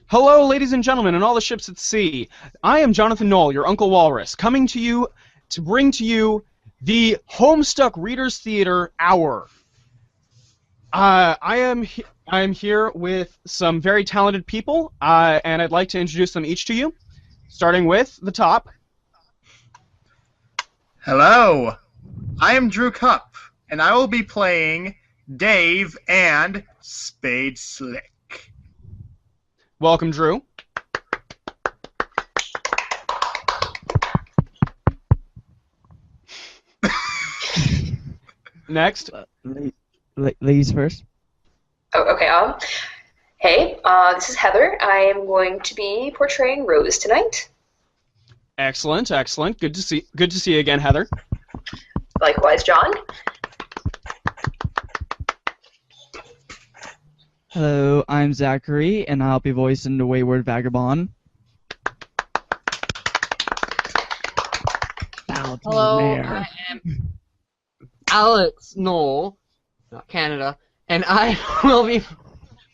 Hello, ladies and gentlemen, and all the ships at sea. I am Jonathan Knoll, your Uncle Walrus, coming to you to bring to you the Homestuck Readers Theater Hour. I am here with some very talented people, and I'd like to introduce them each to you, starting with the top. Hello, I am Drew Cup, and I will be playing Dave and Spade Slick. Welcome, Drew. Next. Ladies first. Oh, okay. Hey, this is Heather. I am going to be portraying Rose tonight. Excellent, excellent. Good to see you again, Heather. Likewise, John. Hello, I'm Zachary, and I'll be voicing the Wayward Vagabond. Hello, I am Alex Knoll, not Canada, and I will be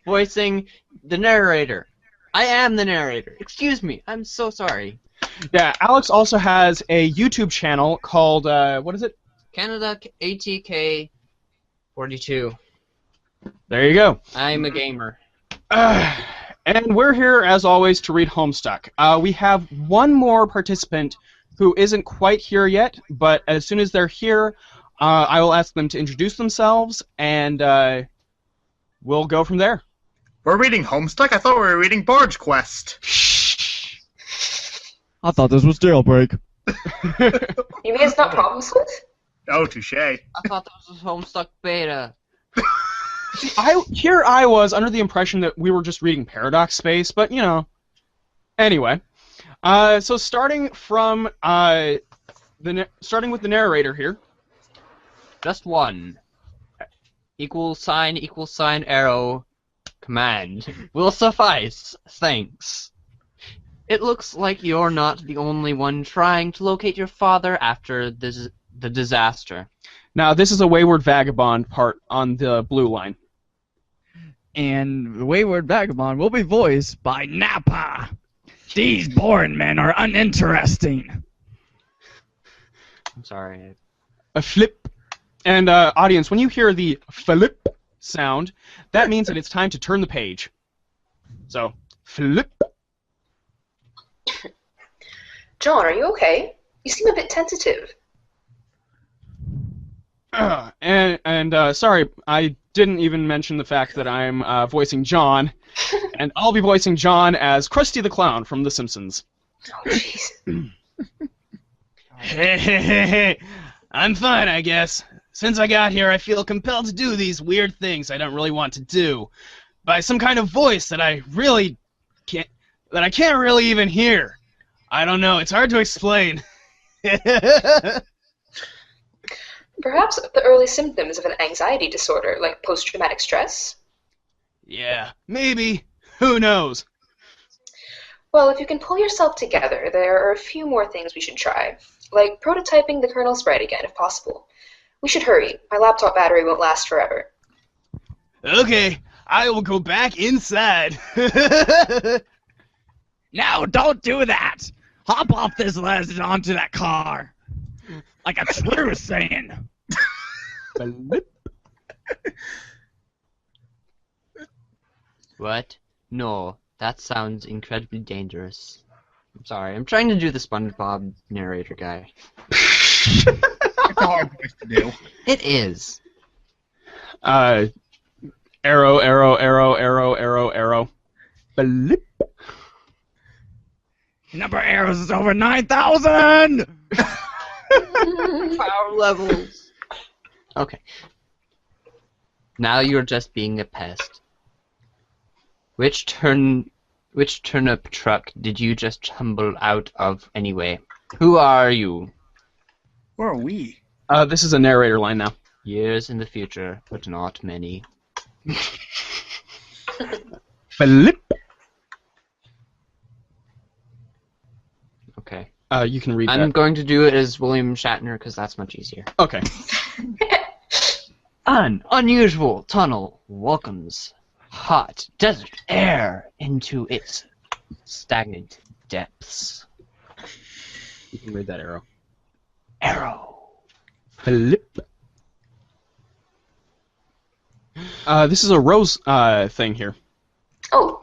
voicing the narrator. I am the narrator. Excuse me, I'm so sorry. Yeah, Alex also has a YouTube channel called, what is it? Canada ATK 42. There you go. I'm a gamer. And we're here, as always, to read Homestuck. We have one more participant who isn't quite here yet, but as soon as they're here, I will ask them to introduce themselves, and we'll go from there. We're reading Homestuck? I thought we were reading Barge Quest. I thought this was Jailbreak. You mean it's not Problem Swift? Oh, touche. I thought that was a Homestuck beta. See, I was under the impression that we were just reading Paradox Space, but you know. Anyway, so starting from starting with the narrator here. Just one. Equal sign, arrow, command. Will suffice. Thanks. It looks like you're not the only one trying to locate your father after the disaster. Now, this is a Wayward Vagabond part on the blue line. And the Wayward Vagabond will be voiced by Nappa. These boring men are uninteresting. I'm sorry. A flip. And audience, when you hear the flip sound, that means that it's time to turn the page. So, flip. John, are you okay? You seem a bit tentative. Sorry, I didn't even mention the fact that I'm voicing John, and I'll be voicing John as Krusty the Clown from The Simpsons. Oh, jeez. Hey, I'm fine, I guess. Since I got here, I feel compelled to do these weird things I don't really want to do, by some kind of voice that I can't really even hear. I don't know, it's hard to explain. Perhaps the early symptoms of an anxiety disorder, like post-traumatic stress? Yeah, maybe. Who knows? Well, if you can pull yourself together, there are a few more things we should try, like prototyping the kernel sprite again, if possible. We should hurry. My laptop battery won't last forever. Okay, I will go back inside. No, don't do that! Hop off this ledge and onto that car! Like a true Saiyan! What? No, that sounds incredibly dangerous. I'm sorry, I'm trying to do the SpongeBob narrator guy. It's a hard voice to do. It is. Arrow, arrow, arrow, arrow, arrow, arrow. Blip. Number of arrows is over 9,000! Power levels. Okay. Now you're just being a pest. Which turnip truck did you just tumble out of anyway? Who are you? Who are we? This is a narrator line now. Years in the future, but not many. Blip. Okay. You can read I'm that. going to do it as William Shatner because that's much easier. Okay. An unusual tunnel welcomes hot desert air into its stagnant depths. You can read that arrow. Arrow. Flip. This is a Rose thing here. Oh,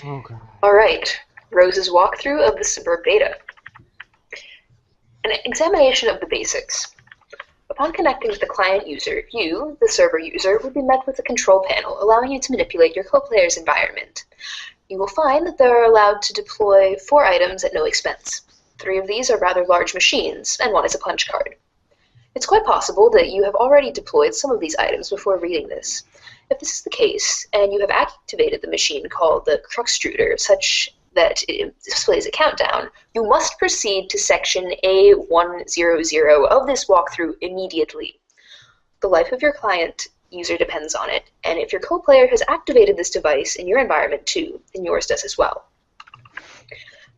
Oh god. alright. Rose's walkthrough of the Suburb beta. An examination of the basics. Upon connecting with the client user, you, the server user, will be met with a control panel allowing you to manipulate your co-player's environment. You will find that they are allowed to deploy 4 items at no expense. 3 of these are rather large machines, and 1 is a punch card. It's quite possible that you have already deployed some of these items before reading this. If this is the case, and you have activated the machine called the Cruxtruder such that it displays a countdown, you must proceed to section A100 of this walkthrough immediately. The life of your client user depends on it, and if your co-player has activated this device in your environment too, then yours does as well.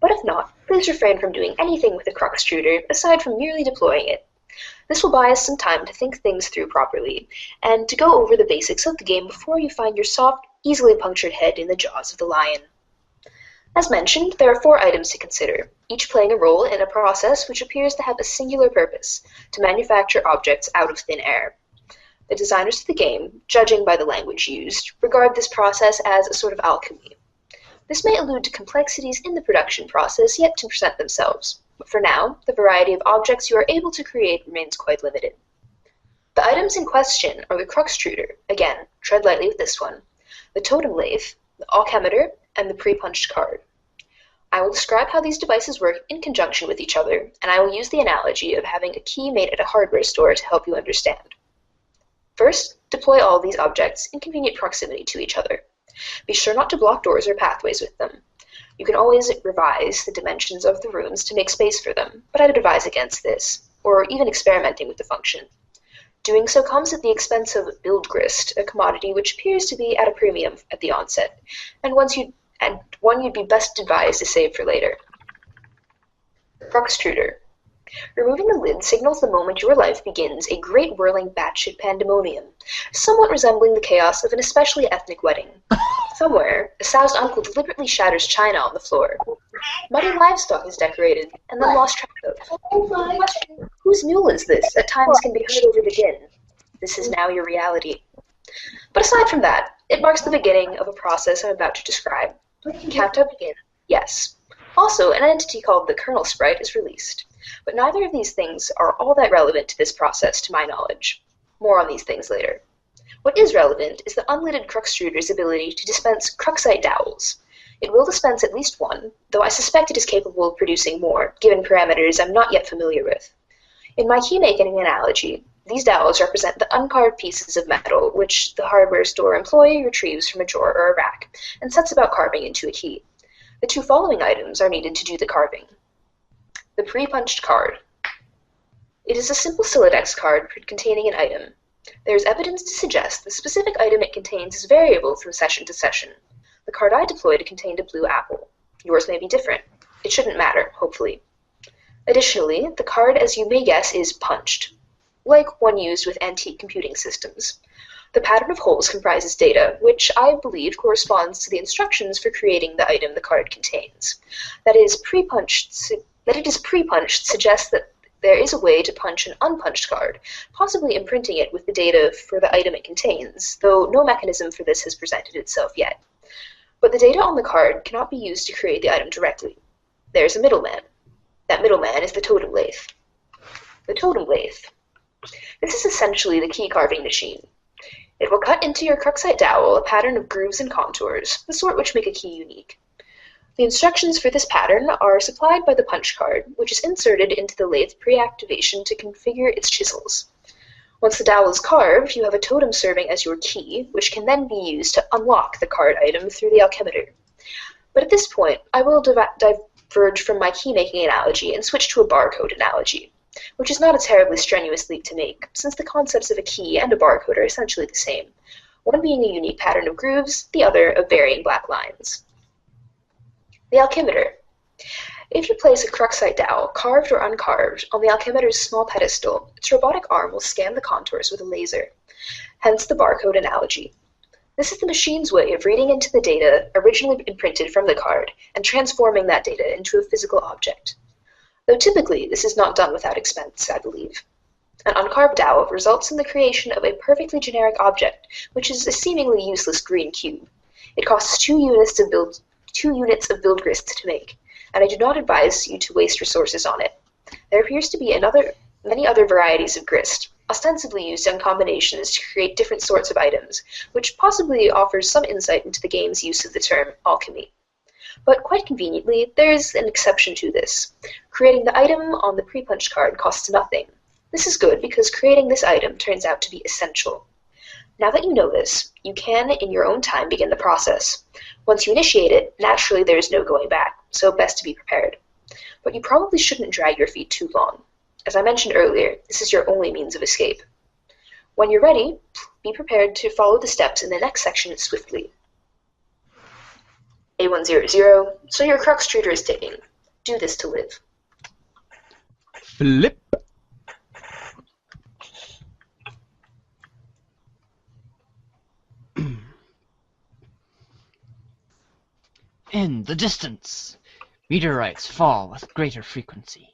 But if not, please refrain from doing anything with the Cruxtruder aside from merely deploying it. This will buy us some time to think things through properly, and to go over the basics of the game before you find your soft, easily punctured head in the jaws of the lion. As mentioned, there are 4 items to consider, each playing a role in a process which appears to have a singular purpose, to manufacture objects out of thin air. The designers of the game, judging by the language used, regard this process as a sort of alchemy. This may allude to complexities in the production process yet to present themselves, but for now, the variety of objects you are able to create remains quite limited. The items in question are the Cruxtruder, again, tread lightly with this one, the totem lathe, the alchemeter, and the pre-punched card. I will describe how these devices work in conjunction with each other, and I will use the analogy of having a key made at a hardware store to help you understand. First, deploy all of these objects in convenient proximity to each other. Be sure not to block doors or pathways with them. You can always revise the dimensions of the rooms to make space for them, but I would advise against this, or even experimenting with the function. Doing so comes at the expense of build grist, a commodity which appears to be at a premium at the onset, and one you'd be best advised to save for later. Cruxtruder. Removing the lid signals the moment your life begins a great whirling batshit pandemonium, somewhat resembling the chaos of an especially ethnic wedding. Somewhere, a soused uncle deliberately shatters china on the floor. Muddy livestock is decorated, and then lost track of. Whose mule is this? At times can be heard over the din. This is now your reality. But aside from that, it marks the beginning of a process I'm about to describe. Countdown begin. Yes. Also, an entity called the Nannasprite is released. But neither of these things are all that relevant to this process, to my knowledge. More on these things later. What is relevant is the unlidded Cruxtruder's ability to dispense Cruxite dowels. It will dispense at least 1, though I suspect it is capable of producing more, given parameters I'm not yet familiar with. In my key-making analogy, these dowels represent the uncarved pieces of metal which the hardware store employee retrieves from a drawer or a rack, and sets about carving into a key. The 2 following items are needed to do the carving. The pre-punched card. It is a simple Siladex card containing an item. There is evidence to suggest the specific item it contains is variable from session to session. The card I deployed contained a blue apple. Yours may be different. It shouldn't matter, hopefully. Additionally, the card, as you may guess, is punched, like one used with antique computing systems. The pattern of holes comprises data, which I believe corresponds to the instructions for creating the item the card contains. That it is pre-punched suggests that there is a way to punch an unpunched card, possibly imprinting it with the data for the item it contains, though no mechanism for this has presented itself yet. But the data on the card cannot be used to create the item directly. There's a middleman. That middleman is the totem lathe. The totem lathe. This is essentially the key carving machine. It will cut into your Cruxite dowel a pattern of grooves and contours, the sort which make a key unique. The instructions for this pattern are supplied by the punch card, which is inserted into the lathe pre-activation to configure its chisels. Once the dowel is carved, you have a totem serving as your key, which can then be used to unlock the card item through the alchemeter. But at this point, I will diverge from my key-making analogy and switch to a barcode analogy, which is not a terribly strenuous leap to make, since the concepts of a key and a barcode are essentially the same, one being a unique pattern of grooves, the other of varying black lines. The alchemeter. If you place a Cruxite dowel, carved or uncarved, on the alchemeter's small pedestal, its robotic arm will scan the contours with a laser, hence the barcode analogy. This is the machine's way of reading into the data originally imprinted from the card and transforming that data into a physical object. Though typically this is not done without expense, I believe. An uncarved dowel results in the creation of a perfectly generic object, which is a seemingly useless green cube. It costs 2 units of build grist to make, and I do not advise you to waste resources on it. There appears to be many other varieties of grist, ostensibly used in combinations to create different sorts of items, which possibly offers some insight into the game's use of the term alchemy. But quite conveniently, there is an exception to this. Creating the item on the pre-punched card costs nothing. This is good because creating this item turns out to be essential. Now that you know this, you can, in your own time, begin the process. Once you initiate it, naturally there is no going back, so best to be prepared. But you probably shouldn't drag your feet too long. As I mentioned earlier, this is your only means of escape. When you're ready, be prepared to follow the steps in the next section swiftly. A100, so your crux treater is ticking. Do this to live. Flip. In the distance, meteorites fall with greater frequency.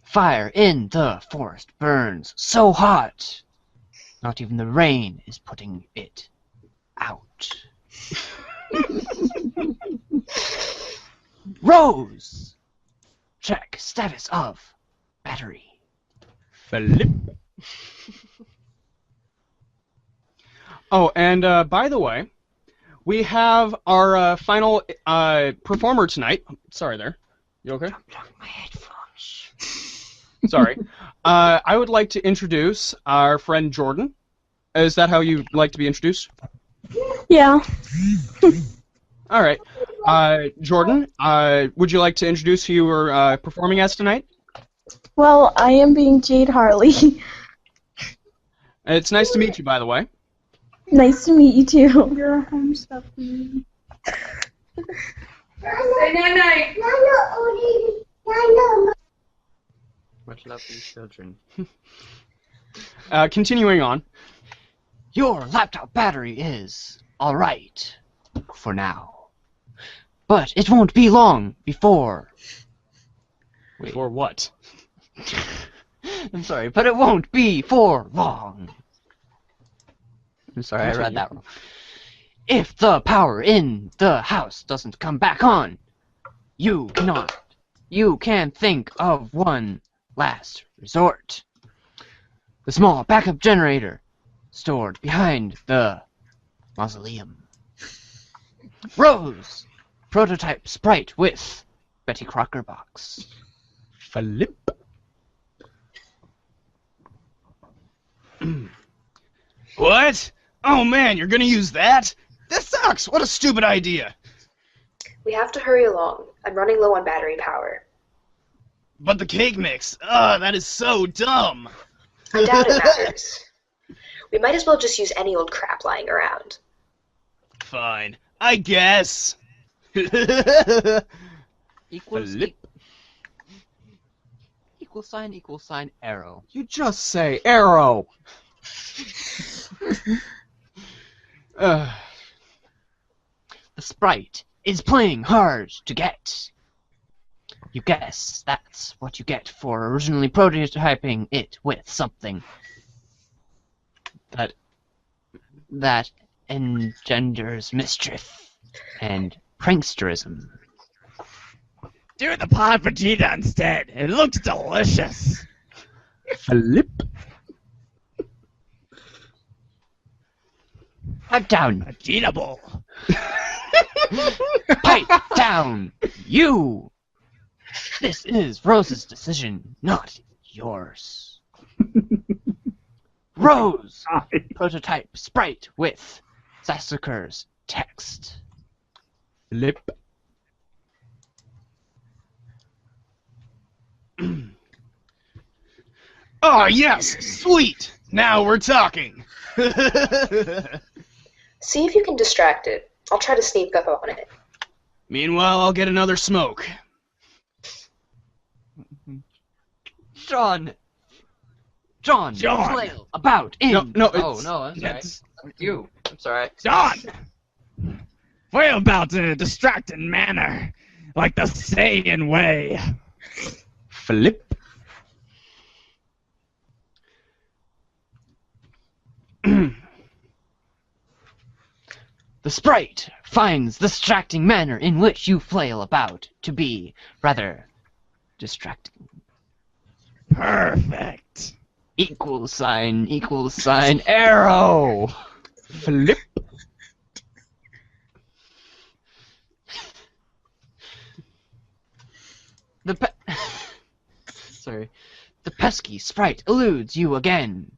Fire in the forest burns so hot, not even the rain is putting it out. Rose! Check status of battery. Flip. Oh, and by the way, we have our final performer tonight. Sorry there. You okay? My headphones. Sorry. I would like to introduce our friend Jordan. Is that how you'd like to be introduced? Yeah. All right. Jordan, would you like to introduce who you were performing as tonight? Well, I am being Jade Harley. It's nice to meet you, by the way. Nice to meet you too. You're a Homestuck. Say night-night. Much love for you children. Continuing on. Your laptop battery is alright for now. But it won't be long before... Wait. For what? I'm sorry, but it won't be for long. I'm sorry, I read that wrong. If the power in the house doesn't come back on, you can think of one last resort. The small backup generator stored behind the mausoleum. Rose, prototype sprite with Betty Crocker box. Flip. What? Oh man, you're gonna use that? That sucks! What a stupid idea! We have to hurry along. I'm running low on battery power. But the cake mix, that is so dumb! I doubt it matters. We might as well just use any old crap lying around. Fine, I guess. Equals Flip. equal sign, arrow. You just say arrow. The sprite is playing hard to get. You guess that's what you get for originally prototyping it with something that engenders mischief and pranksterism. Do the pod Vegeta instead. It looks delicious. Flip. Pipe down. Vegeta-able. Pipe down. You. This is Rose's decision, not yours. Rose. Prototype sprite with Sassaker's text. Flip. Oh, yes! Sweet! Now we're talking! See if you can distract it. I'll try to sneak up on it. Meanwhile, I'll get another smoke. John. Flail about in. No, Oh it's- no, I'm sorry. That's You. I'm sorry. John! Way about in a distracting manner, like the Saiyan way. Flip. The sprite finds the distracting manner in which you flail about to be rather distracting. Perfect. Equal sign, arrow! Flip. Sorry. The pesky sprite eludes you again.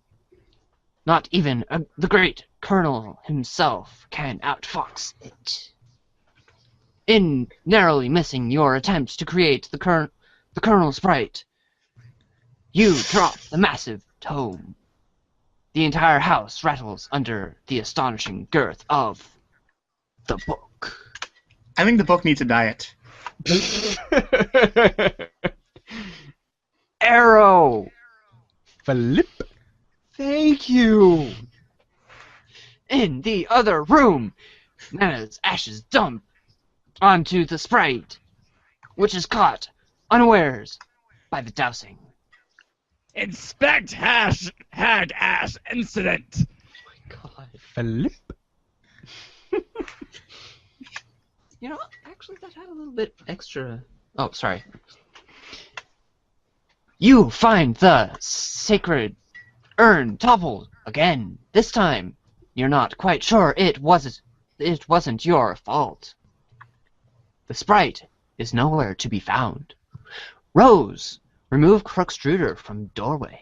Not even the great Colonel himself can outfox it. In narrowly missing your attempts to create the Colonel sprite, you drop the massive tome. The entire house rattles under the astonishing girth of the book. I think the book needs a diet. Arrow! Flip. Thank you! In the other room, Nana's ashes dump onto the sprite, which is caught unawares by the dousing. Inspect hag ash incident. God. Flip. You know, actually, that had a little bit extra. Oh, sorry. You find the sacred urn toppled again. This time, you're not quite sure it wasn't your fault. The sprite is nowhere to be found. Rose, remove Crooksdruder from doorway.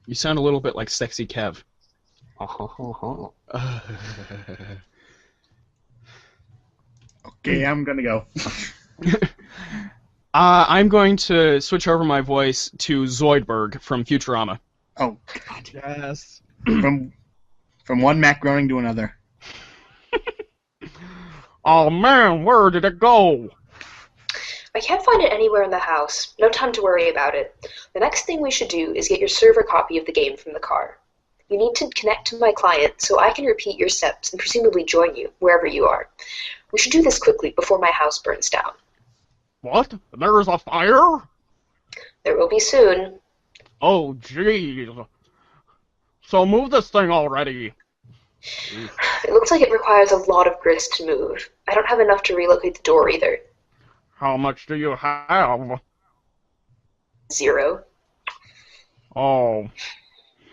You sound a little bit like Sexy Kev. Okay, I'm gonna go. I'm going to switch over my voice to Zoidberg from Futurama. Oh God. Yes. From one Mac groaning to another. Oh man, where did it go? I can't find it anywhere in the house. No time to worry about it. The next thing we should do is get your server copy of the game from the car. You need to connect to my client so I can repeat your steps and presumably join you, wherever you are. We should do this quickly before my house burns down. What? There's a fire? There will be soon. Oh, jeez. So move this thing already. It looks like it requires a lot of grist to move. I don't have enough to relocate the door either. How much do you have? 0. Oh.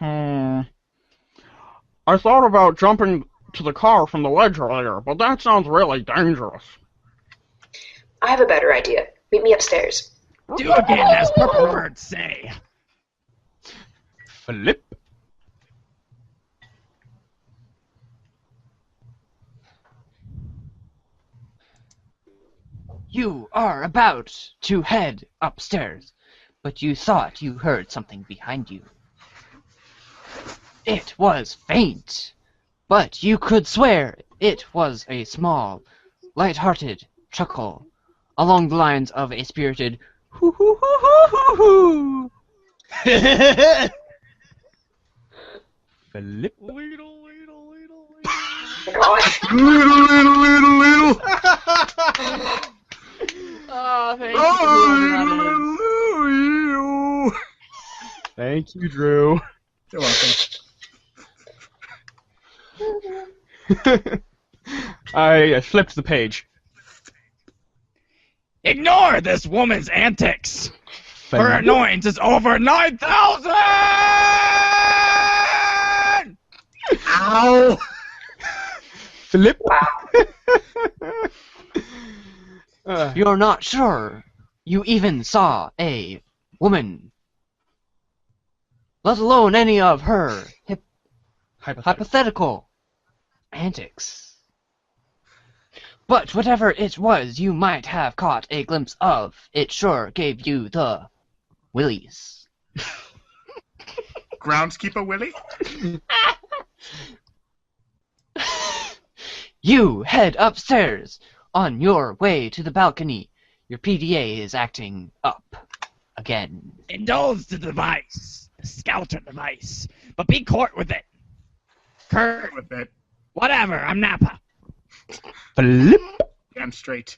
I thought about jumping to the car from the ledge earlier, but that sounds really dangerous. I have a better idea. Meet me upstairs. Do again as purple birds say. Flip. You are about to head upstairs, but you thought you heard something behind you. It was faint, but you could swear it was a small, light-hearted chuckle along the lines of a spirited hoo hoo hoo hoo hoo hoo. Flip. Gosh. Little. Oh, thank Oh, Thank you, Drew. You're welcome. I flipped the page. Ignore this woman's antics. Her Flip. annoyance is over 9,000! Ow! Flip. You're not sure you even saw a woman, let alone any of her hypothetical antics. But whatever it was you might have caught a glimpse of, it sure gave you the willies. Groundskeeper Willie? You head upstairs. On your way to the balcony, your PDA is acting up again. Indulge the device, the scouter device, but be court with it. Kurt, with it. whatever, I'm Nappa. Flip. Damn straight.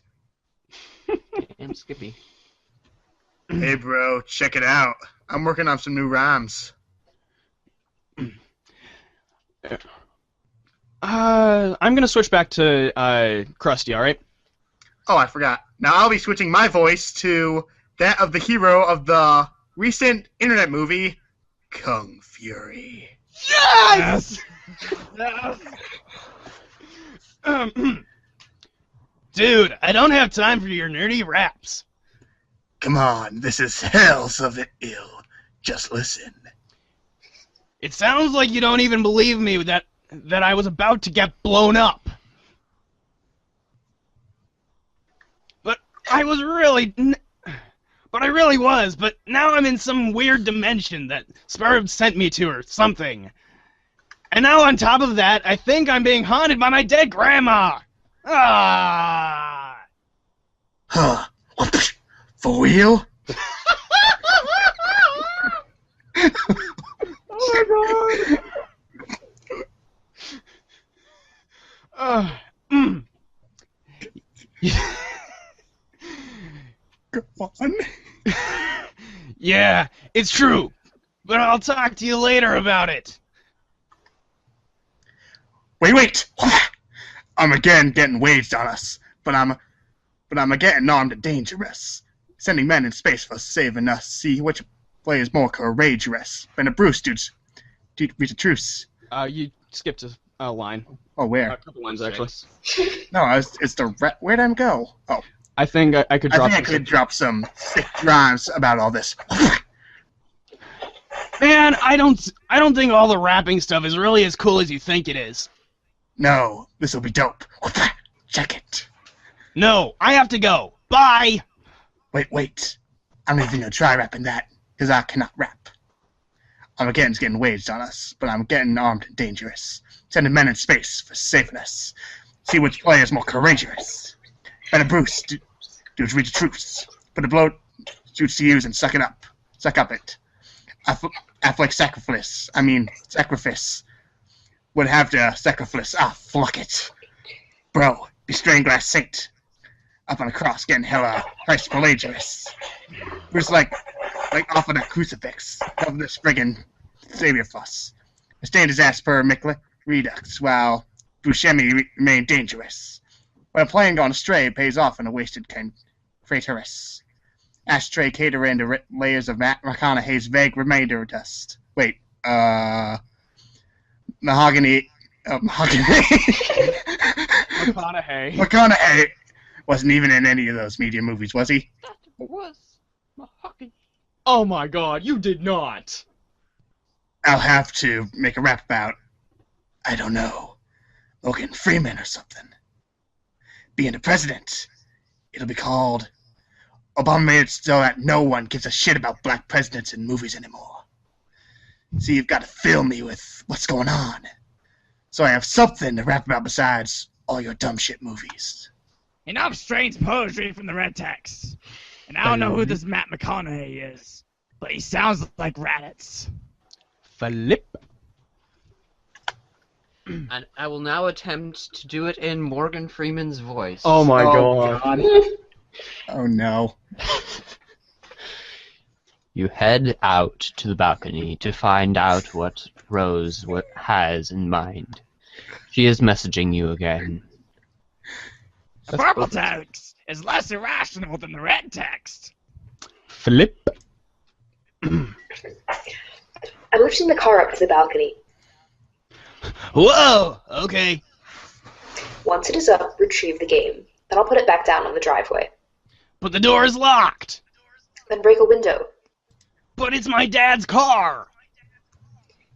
And Skippy. Hey, bro, check it out. I'm working on some new rhymes. I'm gonna switch back to Krusty. All right. Oh, I forgot. Now I'll be switching my voice to that of the hero of the recent internet movie, Kung Fury. Yes. Yes! Dude, I don't have time for your nerdy raps. Come on, this is Hells of the Ill. Just listen. It sounds like you don't even believe me that I was about to get blown up. But I was really... But I really was, but now I'm in some weird dimension that Spurb sent me to or something. And now on top of that, I think I'm being haunted by my dead grandma. Ah! Huh. For real? Oh my god! Go on. Yeah, it's true. But I'll talk to you later about it. Wait! I'm again getting waged on us, but I'm again armed and dangerous. Sending men in space for saving us. See which play is more courageous. Been a Bruce, dudes. Reach a truce. You skipped a line. Oh, where? A couple lines, actually. No, it's the where'd I go? Oh, I think I could drop I could drop some sick rhymes about all this. Man, I don't think all the rapping stuff is really as cool as you think it is. No, this'll be dope. Check it. No, I have to go. Bye! Wait. I'm not even gonna try rapping that, because I cannot rap. Armageddon's getting waged on us, but I'm getting armed and dangerous. Sending men in space for saving us. See which player is more courageous. Better Bruce, dudes read the truths. Put a blow shoots to use and suck it up. Suck up it. I feel like sacrifice. Would have to sacrifice. Ah, fuck it. Bro, be stained glass saint. Up on a cross getting hella Christ pelagious. Bruce like off of that crucifix. Of this friggin' savior fuss. I stand his ass per Mickle Redux while Buscemi remain dangerous. When playing on astray pays off in a wasted craterus. Ashtray cater into layers of McConaughey's vague remainder dust. Wait, Mahogany. McConaughey wasn't even in any of those media movies, was he? That was Mahogany. Oh my god, you did not! I'll have to make a rap about, I don't know, Morgan Freeman or something. Being the president, it'll be called Obama made it so that no one gives a shit about black presidents in movies anymore. So you've got to fill me with what's going on. So I have something to rap about besides all your dumb shit movies. Enough strange poetry from the red text. And I don't know who this Matt McConaughey is, but he sounds like Raditz. Flip. And I will now attempt to do it in Morgan Freeman's voice. Oh my Oh, god. Oh no. You head out to the balcony to find out what Rose has in mind. She is messaging you again. The purple text is less irrational than the red text. Flip. I'm lifting the car up to the balcony. Whoa! Okay. Once it is up, retrieve the game. Then I'll put it back down on the driveway. But the door is locked! Then break a window. But it's my dad's car!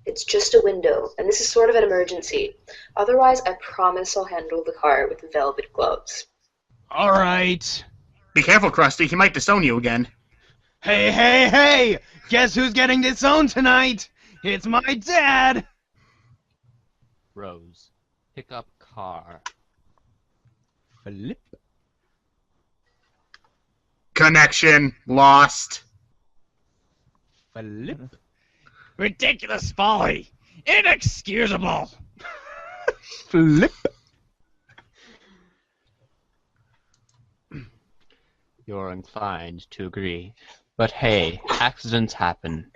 It's just a window, and this is sort of an emergency. Otherwise, I promise I'll handle the car with velvet gloves. Alright. Be careful, Krusty. He might disown you again. Hey! Guess who's getting disowned tonight? It's my dad! Rose, pick up car. Flip. Connection lost. Flip. Ridiculous folly. Inexcusable. Flip. You're inclined to agree. But hey, accidents happen.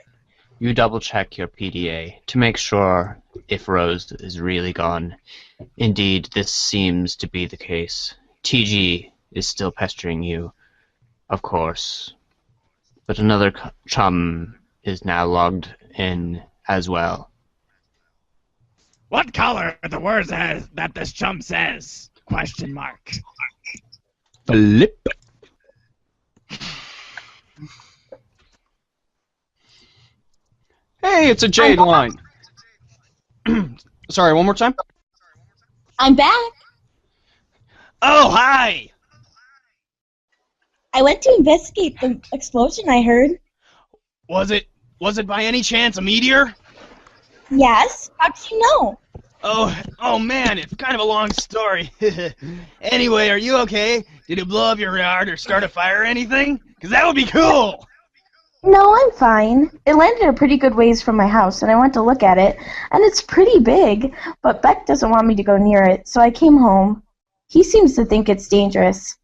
You double-check your PDA to make sure if Rose is really gone. Indeed, this seems to be the case. TG is still pestering you, of course. But another chum is now logged in as well. What color are the words that this chum says? Question mark. Flip. Hey, it's a Jade line. Sorry, one more time? I'm back. Oh, hi! I went to investigate the explosion I heard. Was it by any chance a meteor? Yes? How do you know? Oh man, it's kind of a long story. Anyway, are you okay? Did it blow up your yard or start a fire or anything? Because that would be cool! No, I'm fine. It landed a pretty good ways from my house, and I went to look at it, and it's pretty big, but Beck doesn't want me to go near it, so I came home. He seems to think it's dangerous.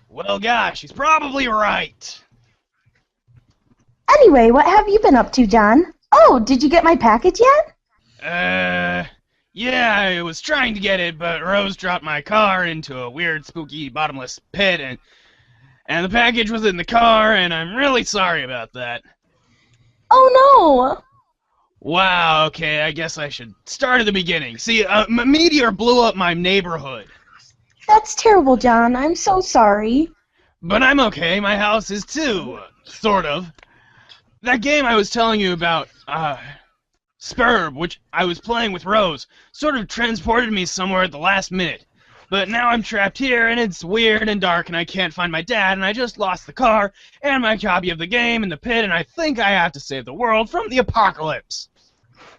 Well, gosh, he's probably right. Anyway, what have you been up to, John? Oh, did you get my package yet? Yeah, I was trying to get it, but Rose dropped my car into a weird, spooky, bottomless pit, and the package was in the car, and I'm really sorry about that. Oh, no! Wow, okay, I guess I should start at the beginning. See, a meteor blew up my neighborhood. That's terrible, John. I'm so sorry. But I'm okay, my house is too, sort of. That game I was telling you about, Spurb, which I was playing with Rose, sort of transported me somewhere at the last minute. But now I'm trapped here, and it's weird and dark, and I can't find my dad, and I just lost the car, and my copy of the game in the pit, and I think I have to save the world from the apocalypse.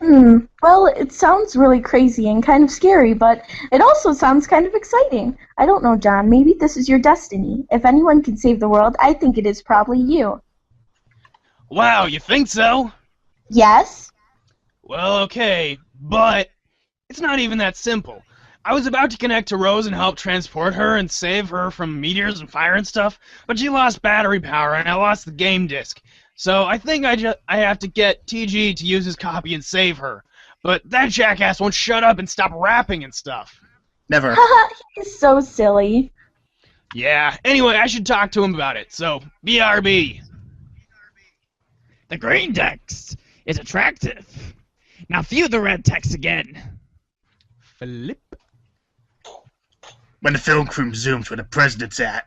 Well, it sounds really crazy and kind of scary, but it also sounds kind of exciting. I don't know, John. Maybe this is your destiny. If anyone can save the world, I think it is probably you. Wow, you think so? Yes? Well, okay, but it's not even that simple. I was about to connect to Rose and help transport her and save her from meteors and fire and stuff, but she lost battery power and I lost the game disc. So I think I have to get TG to use his copy and save her. But that jackass won't shut up and stop rapping and stuff. Never. Haha, he's so silly. Yeah, anyway, I should talk to him about it, so BRB. The green text is attractive. Now view the red text again. Flip. When the film crew zooms where the president's at,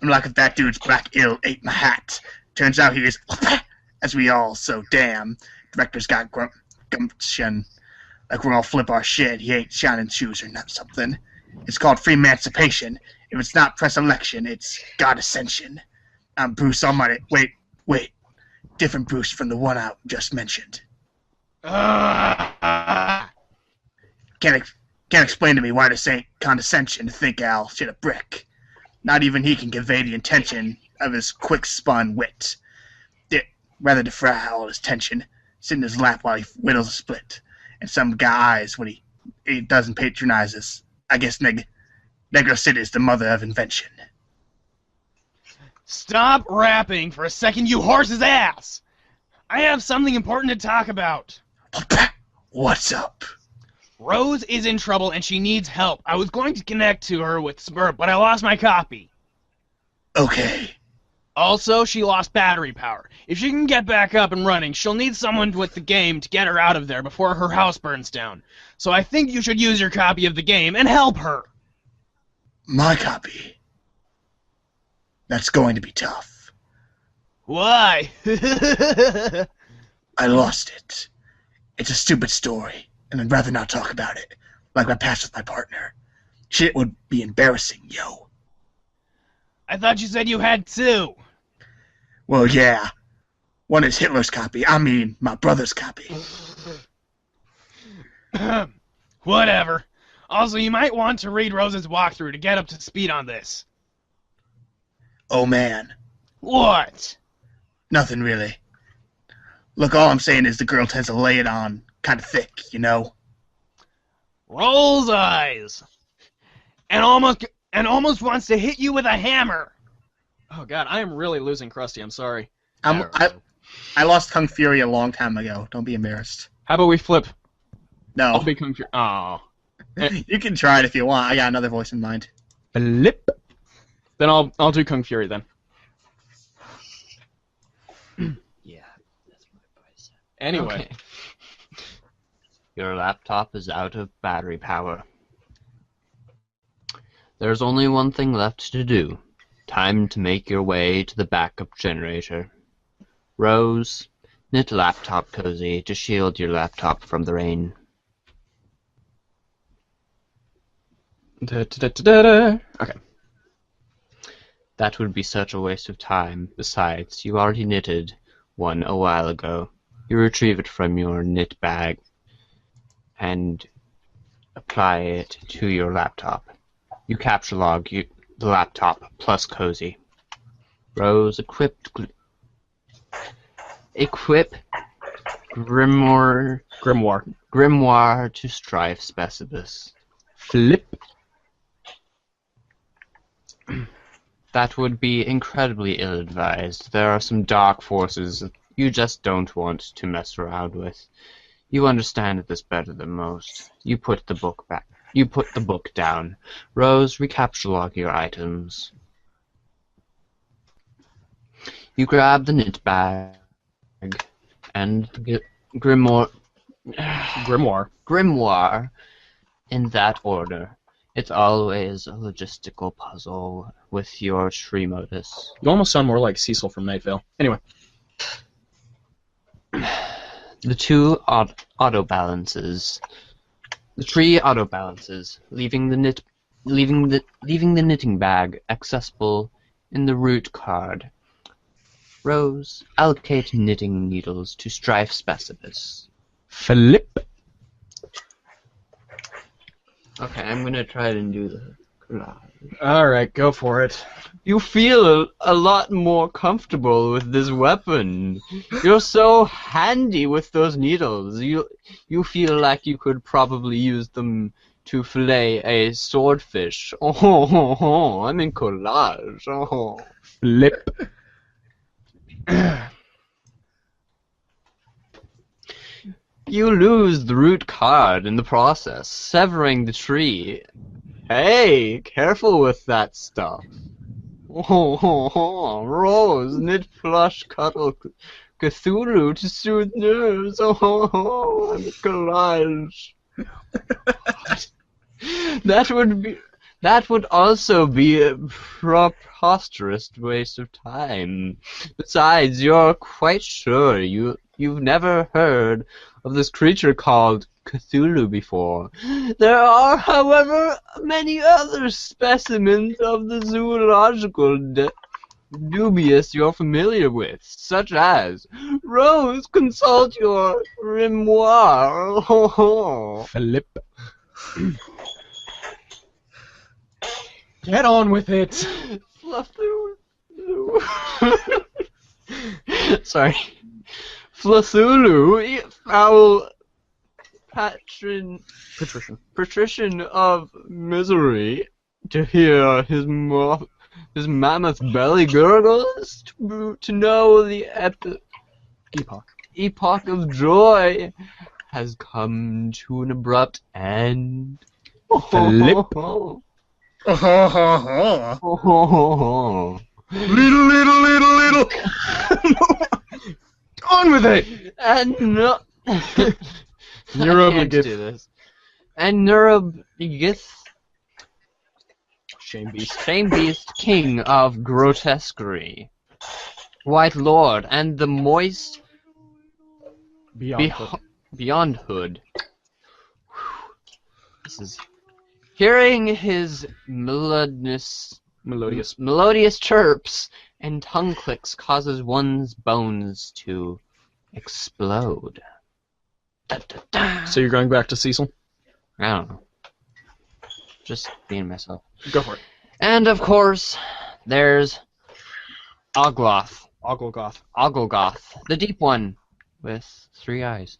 I'm like if that dude's black ill ate my hat. Turns out he is, as we all so damn. Director's got gumption. Like we're all flip our shit. He ain't shining shoes or not something. It's called free emancipation. If it's not press election, it's God ascension. I'm Bruce Almighty. Wait. Different Bruce from the one I just mentioned. Can't explain to me why this ain't condescension to think Al shit a brick. Not even he can convey the intention of his quick-spun wit. Rather defray all his tension, sit in his lap while he whittles a split, and some guy eyes when he doesn't patronize us. I guess Negro City is the mother of invention. Stop rapping for a second, you horse's ass! I have something important to talk about. What's up? Rose is in trouble and she needs help. I was going to connect to her with Spurb, but I lost my copy. Okay. Also, she lost battery power. If she can get back up and running, she'll need someone with the game to get her out of there before her house burns down. So I think you should use your copy of the game and help her. My copy? That's going to be tough. Why? I lost it. It's a stupid story, and I'd rather not talk about it, like my past with my partner. Shit would be embarrassing, yo. I thought you said you had two. Well, yeah. One is Hitler's copy. I mean, my brother's copy. Whatever. Also, you might want to read Rose's walkthrough to get up to speed on this. Oh, man. What? Nothing, really. Look, all I'm saying is the girl tends to lay it on kind of thick, you know? rolls eyes, and almost wants to hit you with a hammer. Oh God, I am really losing Krusty. I'm sorry. I lost Kung Fury a long time ago. Don't be embarrassed. How about we flip? No. I'll be Kung Fury. Oh. You can try it if you want. I got another voice in mind. Flip. Then I'll do Kung Fury then. Yeah, that's my advice. Anyway. Okay. Your laptop is out of battery power. There's only one thing left to do. Time to make your way to the backup generator. Rose, knit laptop cozy to shield your laptop from the rain. Okay. That would be such a waste of time. Besides, you already knitted one a while ago. You retrieve it from your knit bag and apply it to your laptop. You capture log the laptop plus cozy. Rose equip grimoire to strife specibus. Flip. That would be incredibly ill-advised. There are some dark forces you just don't want to mess around with. You understand this better than most. You put the book back. You put the book down. Rose, recapture log your items. You grab the knit bag and the grimoire in that order. It's always a logistical puzzle with your Shremotus. You almost sound more like Cecil from Night Vale. Anyway. The two auto balances. The tree auto balances, leaving the knitting bag accessible in the root card. Rose, allocate knitting needles to strife specibus. Flip. Okay, I'm gonna try and do the collage. Alright, go for it. You feel a lot more comfortable with this weapon. You're so handy with those needles. You feel like you could probably use them to fillet a swordfish. Oh, I'm in collage. Oh. Flip. You lose the root card in the process, severing the tree. Hey, careful with that stuff. Oh, Rose, knit plush cuddle Cthulhu to soothe nerves. Oh, I'm collage. That would also be a preposterous waste of time. Besides, you're quite sure you've never heard of this creature called Cthulhu before. There are, however, many other specimens of the zoological dubious you're familiar with, such as Rose, consult your grimoire. Flip. Get on with it. Sorry. Flathulu, foul patrician of misery, to hear his mammoth belly gurgles, to know the epoch of joy has come to an abrupt end. Flip. Little. On with it. And no, You're I can't do this. And Neurobigith, Shame Beast, King of Grotesquerie, White Lord, and the moist Beyond Hood. This is hearing his melodious chirps and tongue clicks causes one's bones to explode. Da, da, da. So you're going back to Cecil? I don't know. Just being myself. Go for it. And of course, there's Ogloth, Oglogoth, the deep one with 3 eyes.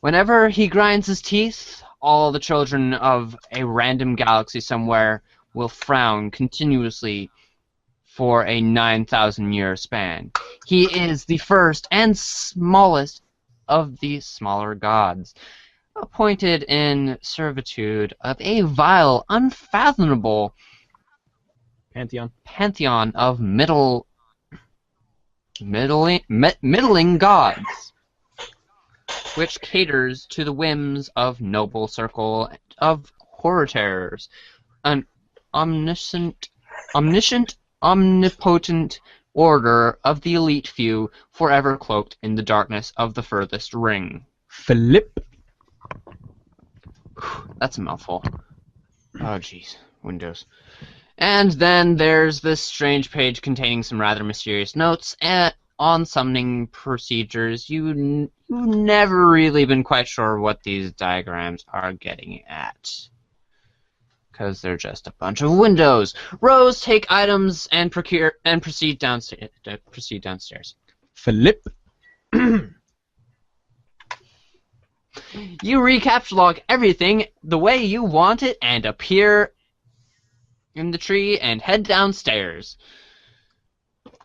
Whenever he grinds his teeth, all the children of a random galaxy somewhere will frown continuously for a 9,000-year span. He is the first and smallest of the smaller gods, appointed in servitude of a vile, unfathomable pantheon of middling gods, which caters to the whims of noble circle of horror terrors, an omniscient, omnipotent order of the elite few, forever cloaked in the darkness of the furthest ring. Flip. That's a mouthful. Oh, jeez. Windows. And then there's this strange page containing some rather mysterious notes on summoning procedures. You've never really been quite sure what these diagrams are getting at, because they're just a bunch of windows. Rows take items and proceed downstairs. Flip. You recapture log everything the way you want it and appear in the tree and head downstairs.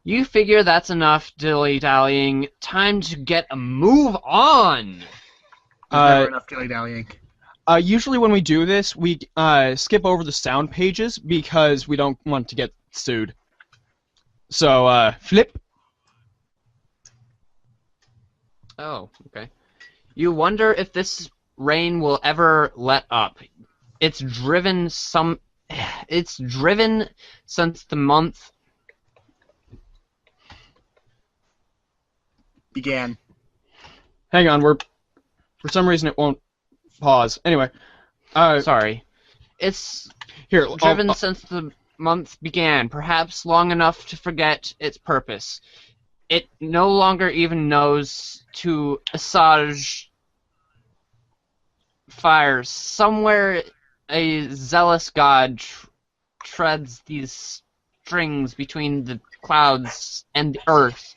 You figure that's enough dilly-dallying. Time to get a move on! Never enough dilly-dallying. Usually when we do this, we skip over the sound pages because we don't want to get sued. So, flip. Oh, okay. You wonder if this rain will ever let up. It's driven since the month began. Hang on, for some reason it won't pause. Anyway, sorry. It's here driven since the month began, perhaps long enough to forget its purpose. It no longer even knows to assuage fire. Somewhere a zealous god treads these strings between the clouds and the earth,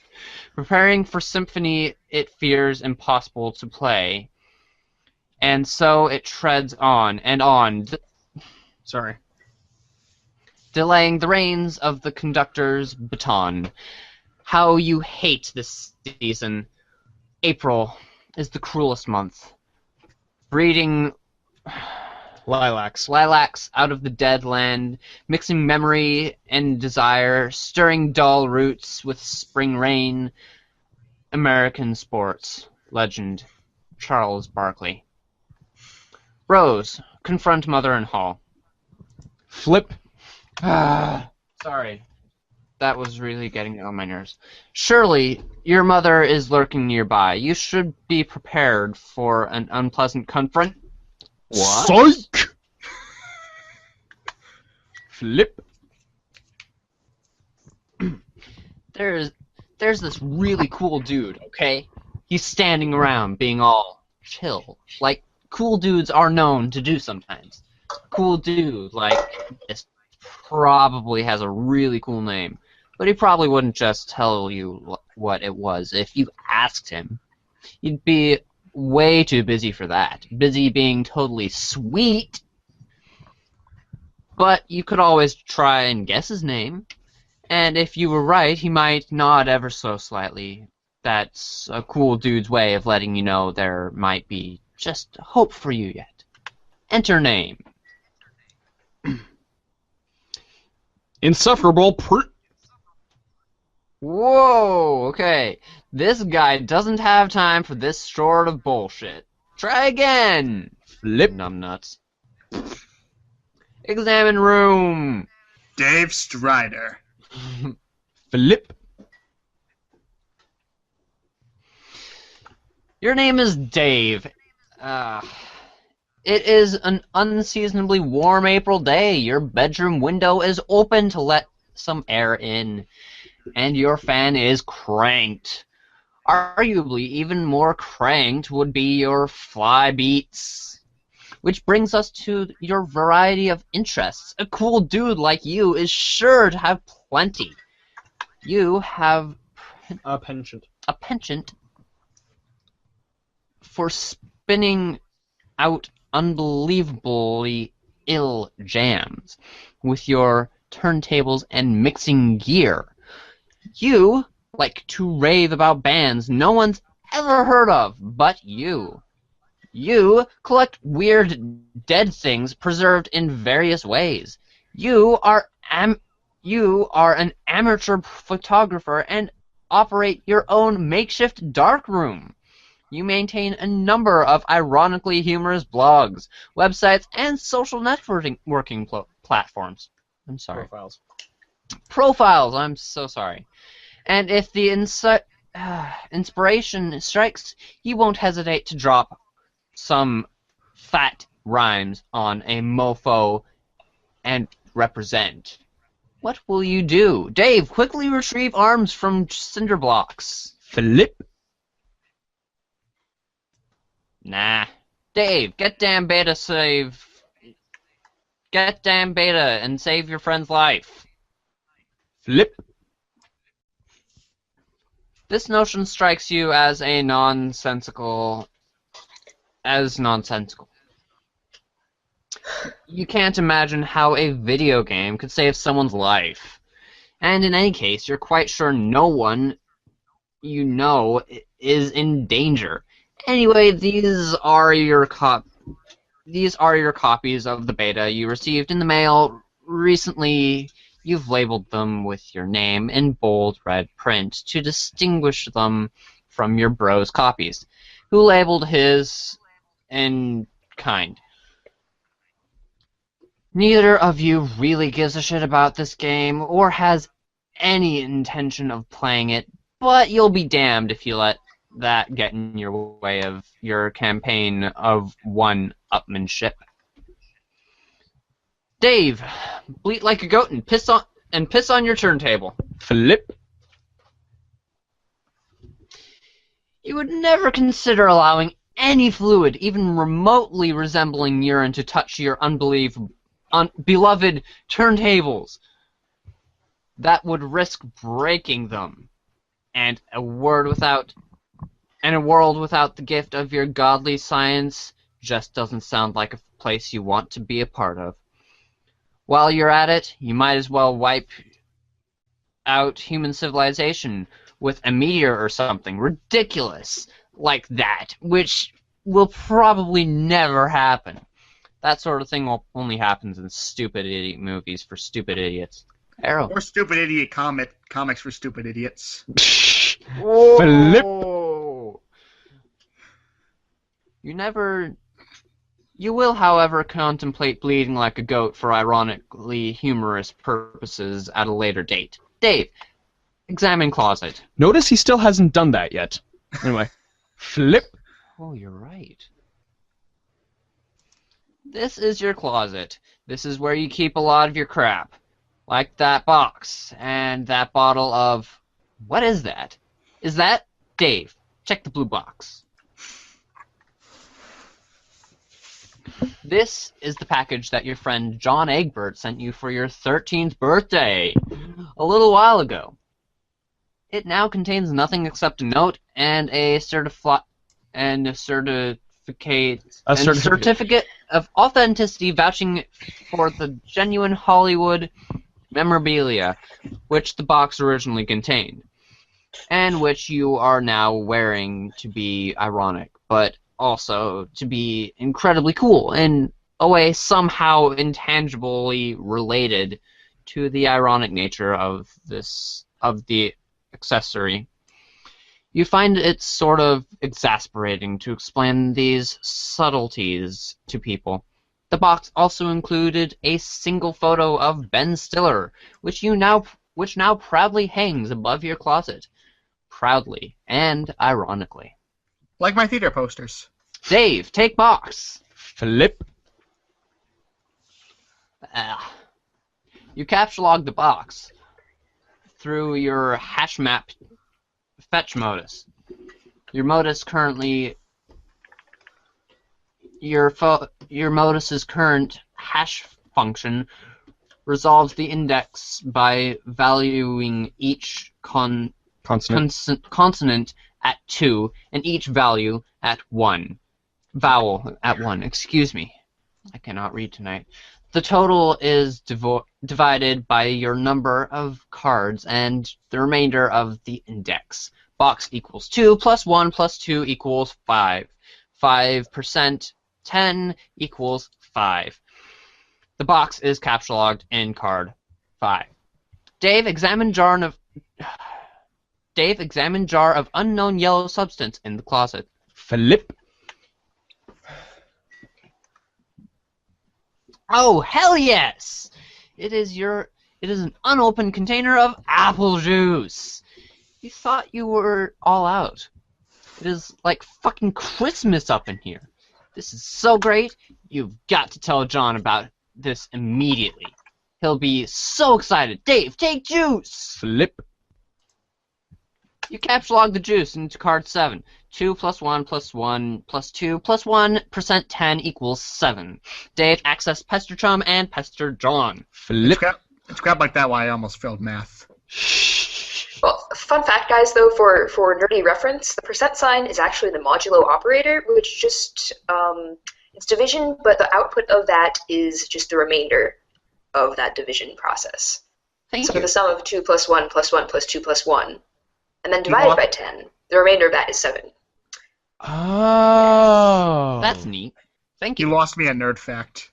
preparing for symphony it fears impossible to play. And so it treads on and on, delaying the reins of the conductor's baton. How you hate this season. April is the cruelest month. Breeding lilacs out of the dead land, mixing memory and desire, stirring dull roots with spring rain. American sports legend Charles Barkley. Rose, confront mother in hall. Flip. Sorry. That was really getting on my nerves. Surely, your mother is lurking nearby. You should be prepared for an unpleasant confront. What? Psych! Flip. There's this really cool dude, okay? He's standing around being all chill. Like, cool dudes are known to do sometimes. Cool dude, like, this probably has a really cool name. But he probably wouldn't just tell you what it was if you asked him. You'd be way too busy for that. Busy being totally sweet. But you could always try and guess his name. And if you were right, he might nod ever so slightly. That's a cool dude's way of letting you know there might be just hope for you yet. Enter name. Insufferable Whoa, okay. This guy doesn't have time for this sort of bullshit. Try again. Flip. Numbnuts. Examine room. Dave Strider. Flip. Your name is Dave. It is an unseasonably warm April day. Your bedroom window is open to let some air in, and your fan is cranked. Arguably, even more cranked would be your fly beats. Which brings us to your variety of interests. A cool dude like you is sure to have plenty. You have a penchant. A penchant for spinning out unbelievably ill jams with your turntables and mixing gear. You like to rave about bands no one's ever heard of but you. You collect weird dead things preserved in various ways. You are an amateur photographer and operate your own makeshift darkroom. You maintain a number of ironically humorous blogs, websites, and social networking platforms. I'm sorry. Profiles, I'm so sorry. And if the inspiration strikes, you won't hesitate to drop some fat rhymes on a mofo and represent. What will you do? Dave, quickly retrieve arms from cinder blocks. Flip. Nah. Dave, get damn beta and save your friend's life. Flip. This notion strikes you as nonsensical. You can't imagine how a video game could save someone's life. And in any case, you're quite sure no one you know is in danger. Anyway, these are your copies of the beta you received in the mail recently. You've labeled them with your name in bold red print to distinguish them from your bro's copies, who labeled his in kind. Neither of you really gives a shit about this game or has any intention of playing it, but you'll be damned if you let that get in your way of your campaign of one-upmanship. Dave, bleat like a goat and piss on your turntable. Flip. You would never consider allowing any fluid, even remotely resembling urine, to touch your beloved turntables. That would risk breaking them. And a world without the gift of your godly science just doesn't sound like a place you want to be a part of. While you're at it, you might as well wipe out human civilization with a meteor or something ridiculous like that, which will probably never happen. That sort of thing only happens in stupid idiot movies for stupid idiots. Arrow. Or stupid idiot comics for stupid idiots. Flip. You will, however, contemplate bleeding like a goat for ironically humorous purposes at a later date. Dave, examine closet. Notice he still hasn't done that yet. Anyway. Flip. Oh, you're right. This is your closet. This is where you keep a lot of your crap. Like that box and that bottle of... What is that? Is that... Dave, check the blue box. This is the package that your friend John Egbert sent you for your 13th birthday a little while ago. It now contains nothing except a note and a certificate of authenticity vouching for the genuine Hollywood memorabilia which the box originally contained, and which you are now wearing to be ironic, but also to be incredibly cool in a way somehow intangibly related to the ironic nature of the accessory. You find it sort of exasperating to explain these subtleties to people. The box also included a single photo of Ben Stiller, which now proudly hangs above your closet. Proudly and ironically. Like my theater posters. Dave, take box. Flip. You capture log the box through your hash map fetch modus. Your modus's current hash function resolves the index by valuing each consonant at 2 and each value at 1. vowel at 1. Excuse me. I cannot read tonight. The total is divided by your number of cards and the remainder of the index. Box equals 2 plus 1 plus 2 equals 5. 5% 10 equals 5. The box is capsullogged in card 5. Dave, examine jar of unknown yellow substance in the closet. Flip. Oh, hell yes! It is an unopened container of apple juice. You thought you were all out. It is like fucking Christmas up in here. This is so great. You've got to tell John about this immediately. He'll be so excited. Dave, take juice! Flip. You capsulog the juice into card 7. 2 plus 1 plus 1 plus 2 plus 1% 10 equals 7. Dave, access Pester Chum and Pester John. Flip. It's crap like that why I almost failed math. Well, fun fact, guys, though, for nerdy reference, the percent sign is actually the modulo operator, which just, it's division, but the output of that is just the remainder of that division process. Thank So you. the sum of 2 plus 1 plus 1 plus 2 plus 1, and then divided by 10, the remainder of that is 7. Oh. That's neat. Thank You you. lost me a nerd fact.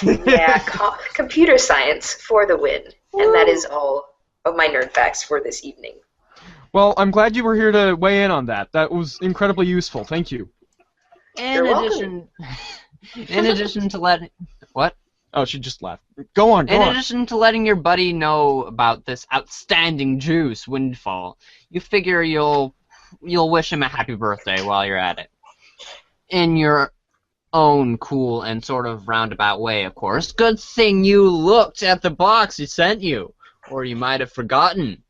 Yeah, computer science for the win. And that is all of my nerd facts for this evening. Well, I'm glad you were here to weigh in on that. That was incredibly useful. Thank you. In addition to letting... What? Oh, she just left. Go on, go In on. addition to letting your buddy know about this outstanding juice windfall, you figure you'll wish him a happy birthday while you're at it. In your own cool and sort of roundabout way, of course. Good thing you looked at the box he sent you, or you might have forgotten.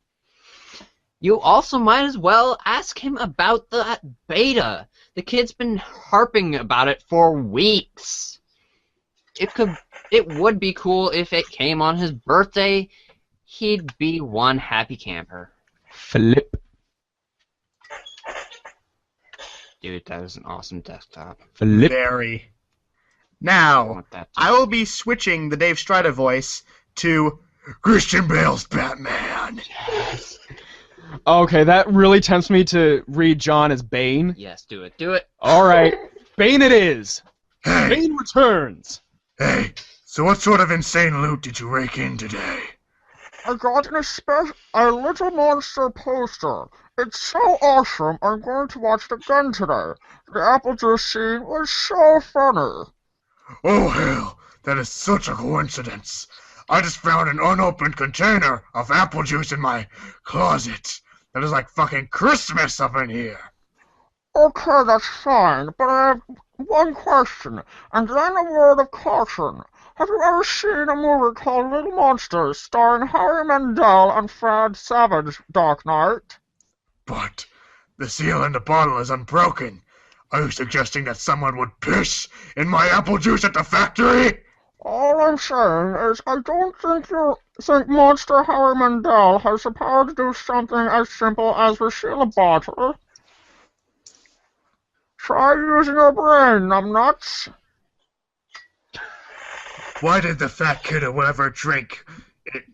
You also might as well ask him about that beta. The kid's been harping about it for weeks. It would be cool if it came on his birthday. He'd be one happy camper. Flip. Dude, that is an awesome desktop. Flip. Very. I Now, want that. I will be switching the Dave Strider voice to Christian Bale's Batman. Okay, that really tempts me to read John as Bane. Yes, do it. Do it. All right, Bane it is. Hey, Bane returns. hey, so what sort of insane loot did you rake in today? I got a Little Monster poster. It's so awesome, I'm going to watch it again today. The apple juice scene was so funny. Oh, hell, that is such a coincidence. I just found an unopened container of apple juice in my closet. That is like fucking Christmas up in here. Okay, that's fine, but I have one question, and then a word of caution. Have you ever seen a movie called Little Monsters, starring Harry Mandel and Fred Savage, Dark Knight? But the seal in the bottle is unbroken. Are you suggesting that someone would piss in my apple juice at the factory? All I'm saying is I don't think you think Monster Harry Mandel has the power to do something as simple as reseal a bottle. Try using your brain, numbnuts. Why did the fat kid or whatever drink it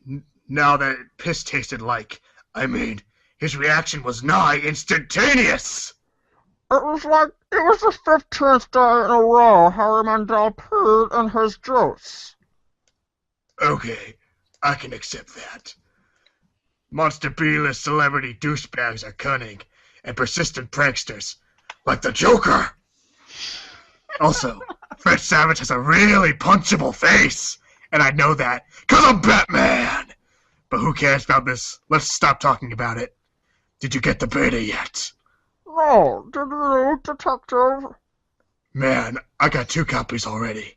now that piss tasted like? I mean, his reaction was nigh instantaneous! It was the 15th day in a row Harry Mandel peed in his juice. Okay, I can accept that. Monster B-list celebrity douchebags are cunning and persistent pranksters, like the Joker. Also, Fred Savage has a really punchable face, and I know that, 'cause I'm Batman! But who cares about this? Let's stop talking about it. Did you get the beta yet? No, did you, detective? Man, I got 2 copies already.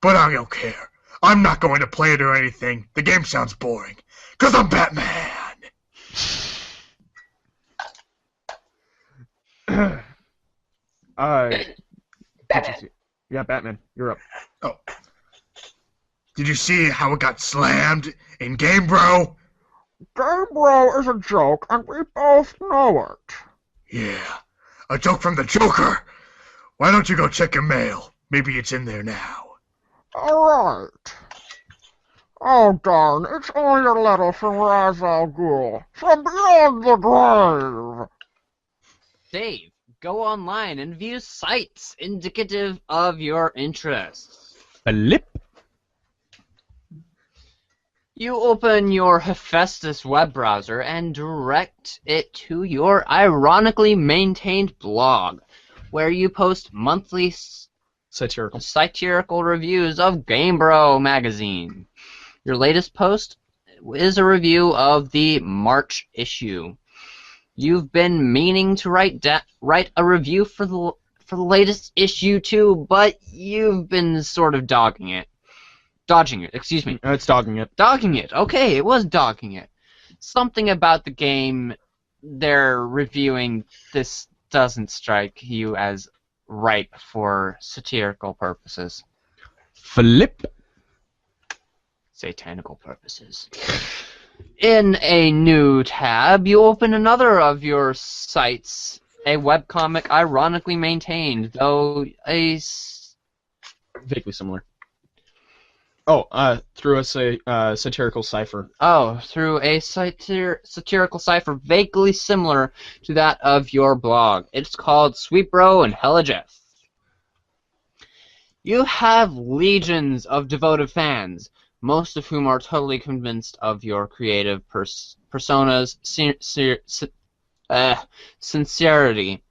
But I don't care. I'm not going to play it or anything. The game sounds boring. 'Cause I'm Batman! Batman. Yeah, Batman, you're up. Oh. Did you see how it got slammed in Game Bro? Game Bro is a joke, and we both know it. Yeah, a joke from the Joker. Why don't you go check your mail? Maybe it's in there now. Alright. Oh darn, it's only a letter from Ra's al Ghul, from beyond the grave. Dave, go online and view sites indicative of your interests. Flip. You open your Hephaestus web browser and direct it to your ironically maintained blog, where you post monthly satirical reviews of Game Bro magazine. Your latest post is a review of the March issue. You've been meaning to write a review for the latest issue too, but you've been sort of dodging it. Excuse me. It's dogging it. Dogging it. Okay, it was dogging it. Something about the game they're reviewing this doesn't strike you as ripe for satirical purposes. Flip. Satanical purposes. In a new tab, you open another of your sites, a webcomic ironically maintained, though vaguely similar. Oh, through a satirical cipher. Oh, through a satirical cipher vaguely similar to that of your blog. It's called Sweet Bro and Hella Jeff. You have legions of devoted fans, most of whom are totally convinced of your creative persona's sincerity,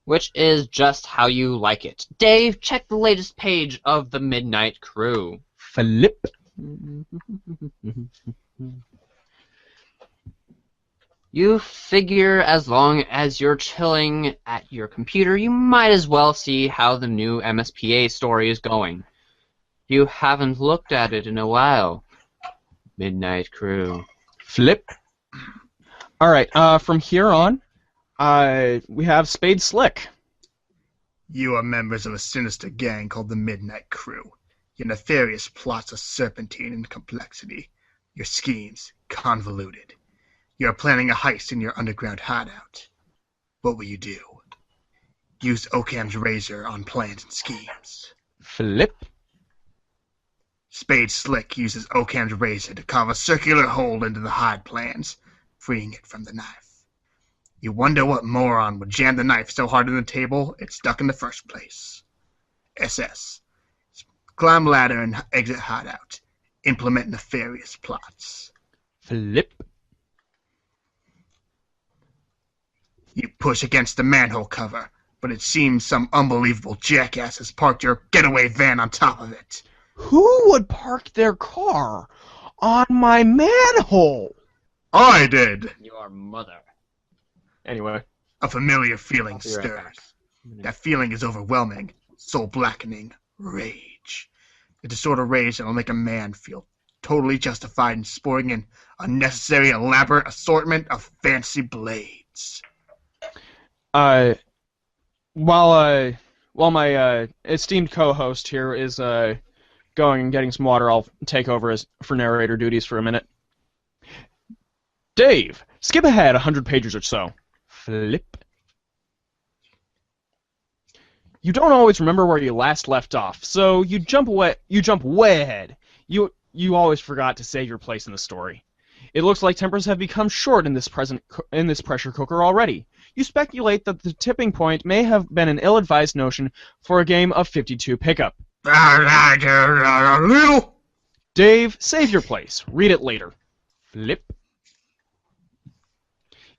which is just how you like it. Dave, check the latest page of the Midnight Crew. Flip. You figure as long as you're chilling at your computer, you might as well see how the new MSPA story is going. You haven't looked at it in a while. Midnight Crew. Flip. Alright, from here on, we have Spade Slick. You are members of a sinister gang called the Midnight Crew. Your nefarious plots are serpentine in complexity. Your schemes, convoluted. You are planning a heist in your underground hideout. What will you do? Use Occam's razor on plans and schemes. Flip. Spade Slick uses Occam's razor to carve a circular hole into the hide plans, freeing it from the knife. You wonder what moron would jam the knife so hard in the table it stuck in the first place. SS. Climb ladder and exit hideout. Implement nefarious plots. Flip. You push against the manhole cover, but it seems some unbelievable jackass has parked your getaway van on top of it. Who would park their car on my manhole? I did! Your mother. Anyway. A familiar feeling I'll be right stirs. back. That feeling is overwhelming, soul-blackening rage. It's the sort of rage that will make a man feel totally justified in sporting an unnecessary, elaborate assortment of fancy blades. While my esteemed co-host here is going and getting some water, I'll take over for narrator duties for a minute. Dave, skip ahead 100 pages or so. Flip. You don't always remember where you last left off, so you jump way ahead. You always forgot to save your place in the story. It looks like tempers have become short in this pressure cooker already. You speculate that the tipping point may have been an ill-advised notion for a game of 52 pickup. Little. Dave, save your place. Read it later. Flip.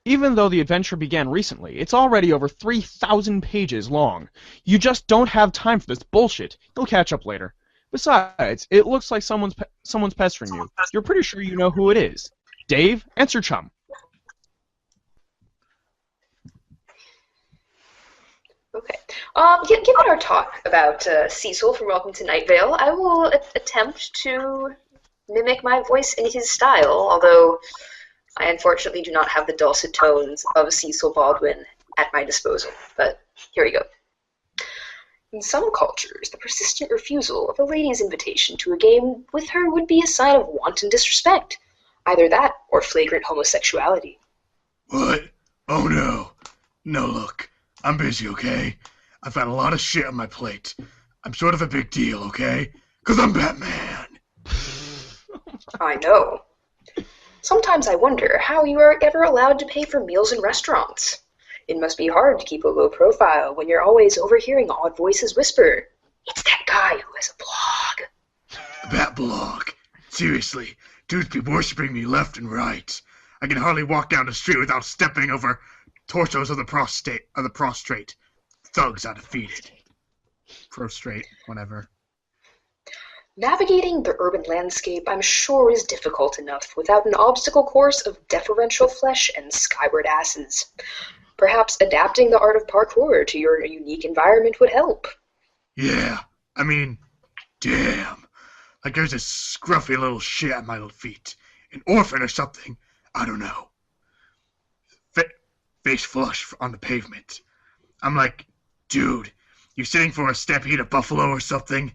Even though the adventure began recently, it's already over 3,000 pages long. You just don't have time for this bullshit. You'll catch up later. Besides, it looks like someone's pestering you. You're pretty sure you know who it is. Dave, answer chum. Okay. Given our talk about Cecil from Welcome to Night Vale, I will attempt to mimic my voice in his style, although I unfortunately do not have the dulcet tones of Cecil Baldwin at my disposal. But here we go. In some cultures, the persistent refusal of a lady's invitation to a game with her would be a sign of wanton disrespect. Either that or flagrant homosexuality. What? Oh no. No, look. I'm busy, okay? I've got a lot of shit on my plate. I'm sort of a big deal, okay? 'Cause I'm Batman. I know. Sometimes I wonder how you are ever allowed to pay for meals in restaurants. It must be hard to keep a low profile when you're always overhearing odd voices whisper, "It's that guy who has a blog." Bat blog. Seriously, dudes be worshipping me left and right. I can hardly walk down the street without stepping over torsos of the prostrate. Thugs I defeated. Prostrate, whatever. Navigating the urban landscape, I'm sure, is difficult enough without an obstacle course of deferential flesh and skyward asses. Perhaps adapting the art of parkour to your unique environment would help. Yeah, I mean, damn. Like there's a scruffy little shit at my little feet. An orphan or something. I don't know. Face flush on the pavement. I'm like, dude, you sitting for a stampede of buffalo or something?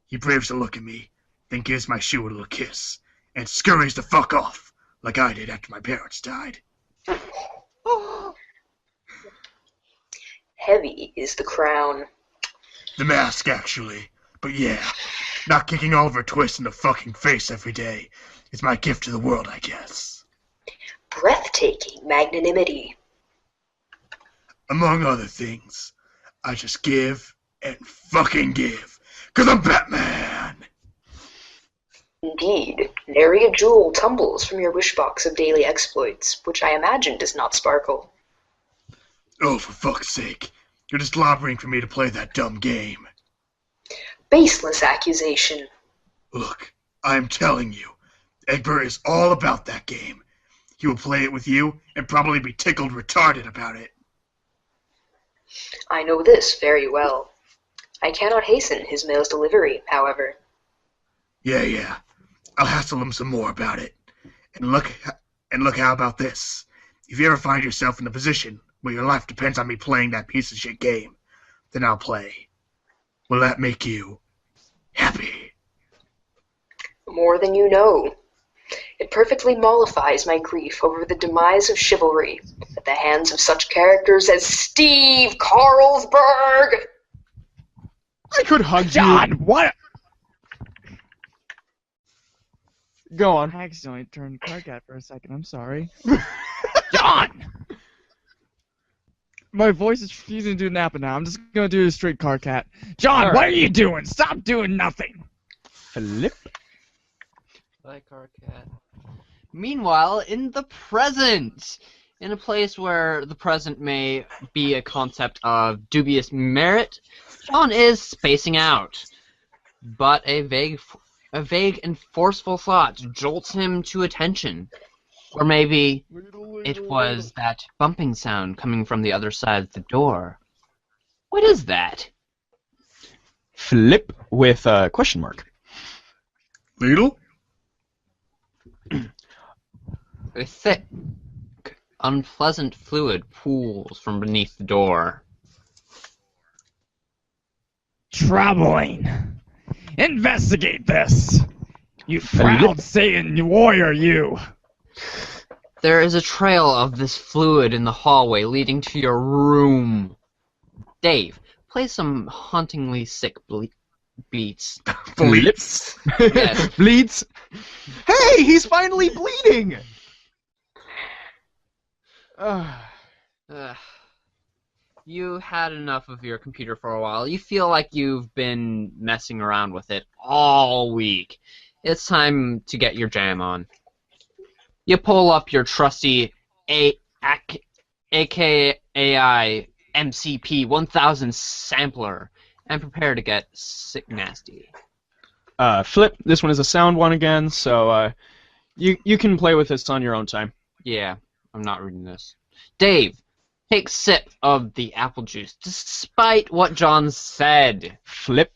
He braves to look at me, then gives my shoe a little kiss, and scurries the fuck off, like I did after my parents died. Heavy is the crown. The mask, actually. But yeah, not kicking Oliver Twist in the fucking face every day is my gift to the world, I guess. Breathtaking magnanimity. Among other things, I just give and fucking give, 'cause I'm Batman! Indeed, nary a jewel tumbles from your wishbox of daily exploits, which I imagine does not sparkle. Oh, for fuck's sake. You're just lobbying for me to play that dumb game. Baseless accusation. Look, I'm telling you, Egbert is all about that game. He will play it with you and probably be tickled retarded about it. I know this very well. I cannot hasten his mail's delivery, however. Yeah. I'll hassle him some more about it. And look how about this. If you ever find yourself in a position where your life depends on me playing that piece of shit game, then I'll play. Will that make you happy? More than you know. It perfectly mollifies my grief over the demise of chivalry at the hands of such characters as Steve Carlsberg! I could hug John, you. what? Go on. I accidentally turned Carcat for a second. I'm sorry. John! My voice is refusing to do Nappa now. I'm just gonna do a straight Carcat. John, All what right. are you doing? Stop doing nothing! Flip. Like our cat. Meanwhile, in the present, in a place where the present may be a concept of dubious merit, John is spacing out. But a vague and forceful thought jolts him to attention. Or maybe it was that bumping sound coming from the other side of the door. What is that? Flip with a question mark. Ladle? A thick, unpleasant fluid pools from beneath the door. Troubling. Investigate this! You proud Satan warrior, you! There is a trail of this fluid in the hallway leading to your room. Dave, play some hauntingly sick beats. Bleeps. Yes. Bleeds. Hey, he's finally bleeding! You had enough of your computer for a while. You feel like you've been messing around with it all week. It's time to get your jam on. You pull up your trusty AKAI MCP 1000 sampler and prepare to get sick nasty. Flip, this one is a sound one again, so you can play with this on your own time. Yeah, I'm not reading this. Dave, take sip of the apple juice, despite what John said. Flip.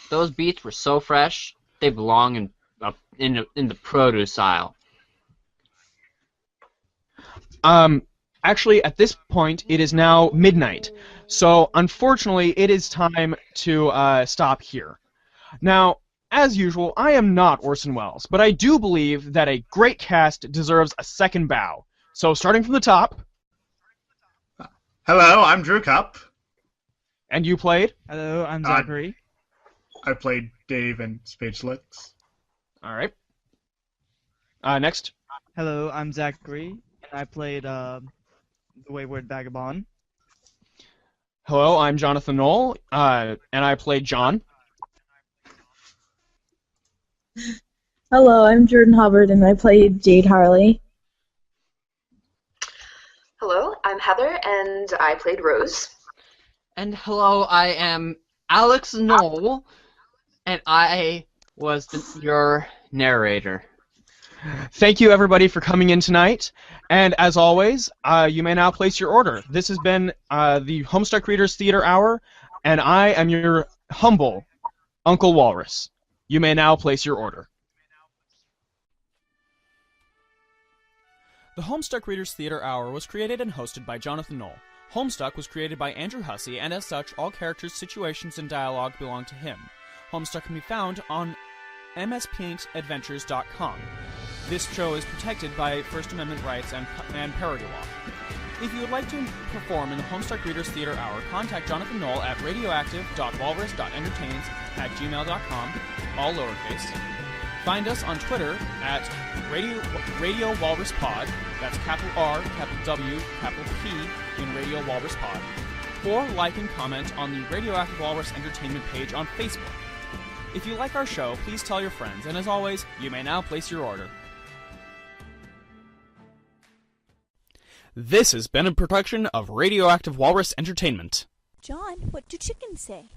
Those beets were so fresh, they belong in the produce aisle. Actually, at this point, it is now midnight, so unfortunately, it is time to stop here. Now, as usual, I am not Orson Welles, but I do believe that a great cast deserves a second bow. So, starting from the top. Hello, I'm Drew Cup. And you played? Hello, I'm Zachary. I played Dave and Speechless. All right. Next. Hello, I'm Zachary, and I played the Wayward Vagabond. Hello, I'm Jonathan Knoll, and I played John. Hello, I'm Jordan Hubbard, and I played Jade Harley. Hello, I'm Heather, and I played Rose. And hello, I am Alex Knoll, and I was your narrator. Thank you, everybody, for coming in tonight. And as always, you may now place your order. This has been the Homestuck Readers Theater Hour, and I am your humble Uncle Walrus. You may now place your order. The Homestuck Readers Theater Hour was created and hosted by Jonathan Knoll. Homestuck was created by Andrew Hussie, and as such, all characters, situations, and dialogue belong to him. Homestuck can be found on mspaintadventures.com. This show is protected by First Amendment rights and parody law. If you would like to perform in the Homestuck Readers Theater Hour, contact Jonathan Knoll at radioactive.walrus.entertains@gmail.com, all lowercase. Find us on Twitter at Radio Walrus Pod. That's capital R, capital W, capital P in Radio Walrus Pod. Or like and comment on the Radioactive Walrus Entertainment page on Facebook. If you like our show, please tell your friends, and as always, you may now place your order. This has been a production of Radioactive Walrus Entertainment. John, what do chickens say?